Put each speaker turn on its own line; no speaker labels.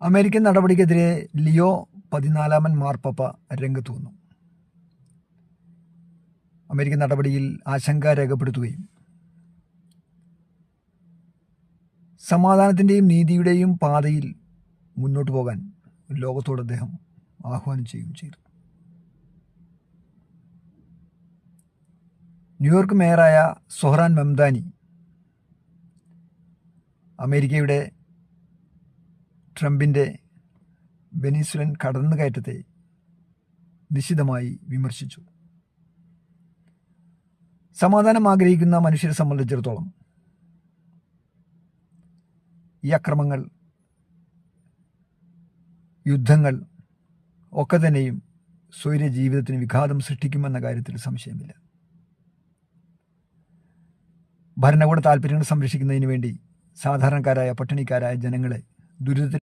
American നടപടിക്കെതിരെ Leo 14 മാർപ്പാപ്പ രംഗത്ത് വന്നു. അമേരിക്കൻ നടപടിയിൽ ആശങ്ക രേഖപ്പെടുത്തുകയും സമാധാനത്തിൻ്റെയും നീതിയുടെയും പാതയിൽ മുന്നോട്ട് പോകാൻ ലോകത്തോട് അദ്ദേഹം ആഹ്വാനം ചെയ്യുകയും ചെയ്തു. ന്യൂയോർക്ക് മേയറായ സൊഹ്റാൻ മംദാനി അമേരിക്കയുടെ ട്രംപിൻ്റെ വെനിസ്വേലൻ കടന്നുകയറ്റത്തെ നിശിതമായി വിമർശിച്ചു. സമാധാനം ആഗ്രഹിക്കുന്ന മനുഷ്യരെ സംബന്ധിച്ചിടത്തോളം ഈ അക്രമങ്ങൾ, യുദ്ധങ്ങൾ ഒക്കെ തന്നെയും സ്വൈര്യ ജീവിതത്തിന് വിഘാതം സൃഷ്ടിക്കുമെന്ന കാര്യത്തിൽ സംശയമില്ല. ഭരണകൂട താല്പര്യങ്ങൾ സംരക്ഷിക്കുന്നതിന് വേണ്ടി സാധാരണക്കാരായ പട്ടിണിക്കാരായ ജനങ്ങളെ ദുരിതത്തിൽ